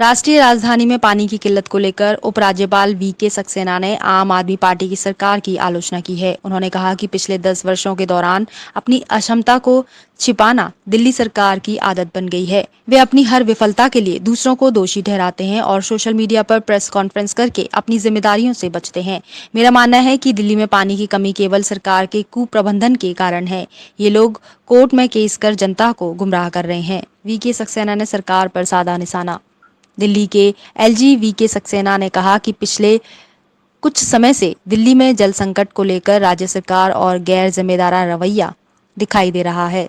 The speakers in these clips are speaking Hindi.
राष्ट्रीय राजधानी में पानी की किल्लत को लेकर उपराज्यपाल वीके सक्सेना ने आम आदमी पार्टी की सरकार की आलोचना की है। उन्होंने कहा कि पिछले 10 वर्षों के दौरान अपनी अक्षमता को छिपाना दिल्ली सरकार की आदत बन गई है। वे अपनी हर विफलता के लिए दूसरों को दोषी ठहराते हैं और सोशल मीडिया पर प्रेस कॉन्फ्रेंस करके अपनी जिम्मेदारियों से बचते हैं। मेरा मानना है कि दिल्ली में पानी की कमी केवल सरकार के कुप्रबंधन के कारण है। ये लोग कोर्ट में केस कर जनता को गुमराह कर रहे हैं। वीके सक्सेना ने सरकार पर साधा निशाना। दिल्ली के एलजी वीके सक्सेना ने कहा कि पिछले कुछ समय से दिल्ली में जल संकट को लेकर राज्य सरकार और गैर जिम्मेदारा रवैया दिखाई दे रहा है।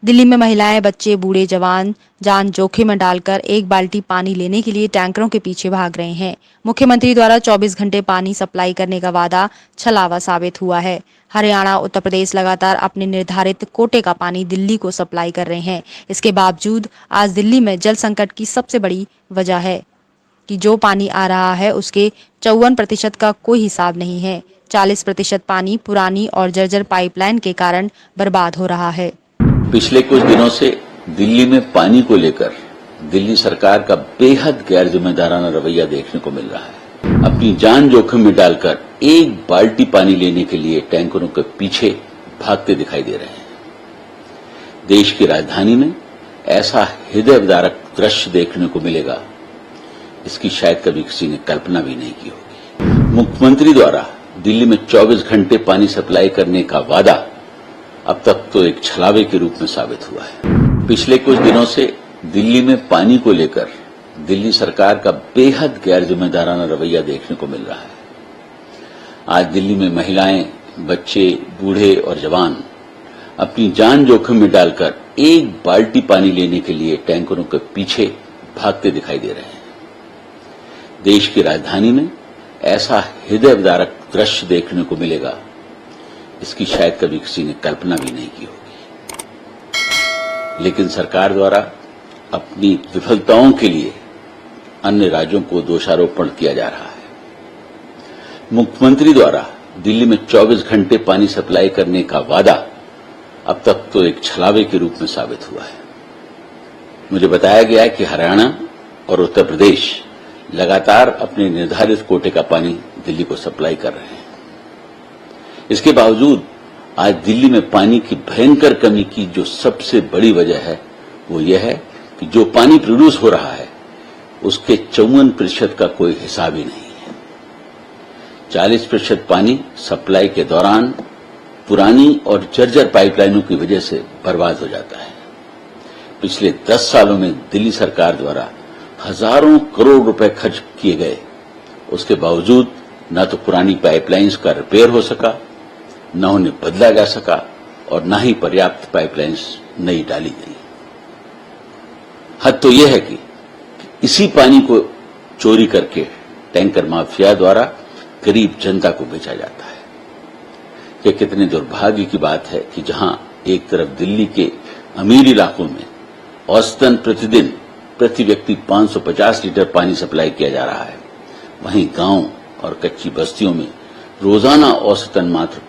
दिल्ली में महिलाएं, बच्चे, बूढ़े, जवान जान जोखिम में डालकर एक बाल्टी पानी लेने के लिए टैंकरों के पीछे भाग रहे हैं। मुख्यमंत्री द्वारा 24 घंटे पानी सप्लाई करने का वादा छलावा साबित हुआ है। हरियाणा, उत्तर प्रदेश लगातार अपने निर्धारित कोटे का पानी दिल्ली को सप्लाई कर रहे हैं। इसके बावजूद आज दिल्ली में जल संकट की सबसे बड़ी वजह है कि जो पानी आ रहा है उसके 54% का कोई हिसाब नहीं है। 40% पानी पुरानी और जर्जर पाइपलाइन के कारण बर्बाद हो रहा है। पिछले कुछ दिनों से दिल्ली में पानी को लेकर दिल्ली सरकार का बेहद गैर जिम्मेदाराना रवैया देखने को मिल रहा है। अपनी जान जोखिम में डालकर एक बाल्टी पानी लेने के लिए टैंकरों के पीछे भागते दिखाई दे रहे हैं। देश की राजधानी में ऐसा हृदय विदारक दृश्य देखने को मिलेगा, इसकी शायद कभी किसी ने कल्पना भी नहीं की होगी। मुख्यमंत्री द्वारा दिल्ली में 24 घंटे पानी सप्लाई करने का वादा अब तक तो एक छलावे के रूप में साबित हुआ है। पिछले कुछ दिनों से दिल्ली में पानी को लेकर दिल्ली सरकार का बेहद गैर जिम्मेदाराना रवैया देखने को मिल रहा है। आज दिल्ली में महिलाएं, बच्चे, बूढ़े और जवान अपनी जान जोखिम में डालकर एक बाल्टी पानी लेने के लिए टैंकरों के पीछे भागते दिखाई दे रहे हैं। देश की राजधानी में ऐसा हृदय विदारक दृश्य देखने को मिलेगा, इसकी शायद कभी किसी ने कल्पना भी नहीं की होगी। लेकिन सरकार द्वारा अपनी विफलताओं के लिए अन्य राज्यों को दोषारोपण किया जा रहा है। मुख्यमंत्री द्वारा दिल्ली में 24 घंटे पानी सप्लाई करने का वादा अब तक तो एक छलावे के रूप में साबित हुआ है। मुझे बताया गया है कि हरियाणा और उत्तर प्रदेश लगातार अपने निर्धारित कोटे का पानी दिल्ली को सप्लाई कर रहे हैं। इसके बावजूद आज दिल्ली में पानी की भयंकर कमी की जो सबसे बड़ी वजह है वो यह है कि जो पानी प्रोड्यूस हो रहा है उसके 54% का कोई हिसाब ही नहीं है। 40% पानी सप्लाई के दौरान पुरानी और जर्जर पाइपलाइनों की वजह से बर्बाद हो जाता है। पिछले 10 सालों में दिल्ली सरकार द्वारा हजारों करोड़ रुपए खर्च किए गए, उसके बावजूद न तो पुरानी पाइपलाइंस का रिपेयर हो सका, न उन्हें बदला जा सका और न ही पर्याप्त पाइपलाइंस नई डाली गई। हद तो यह है कि इसी पानी को चोरी करके टैंकर माफिया द्वारा गरीब जनता को बेचा जाता है। यह कितने दुर्भाग्य की बात है कि जहां एक तरफ दिल्ली के अमीर इलाकों में औसतन प्रतिदिन प्रति व्यक्ति 550 लीटर पानी सप्लाई किया जा रहा है, वहीं गांव और कच्ची बस्तियों में रोजाना औसतन मात्र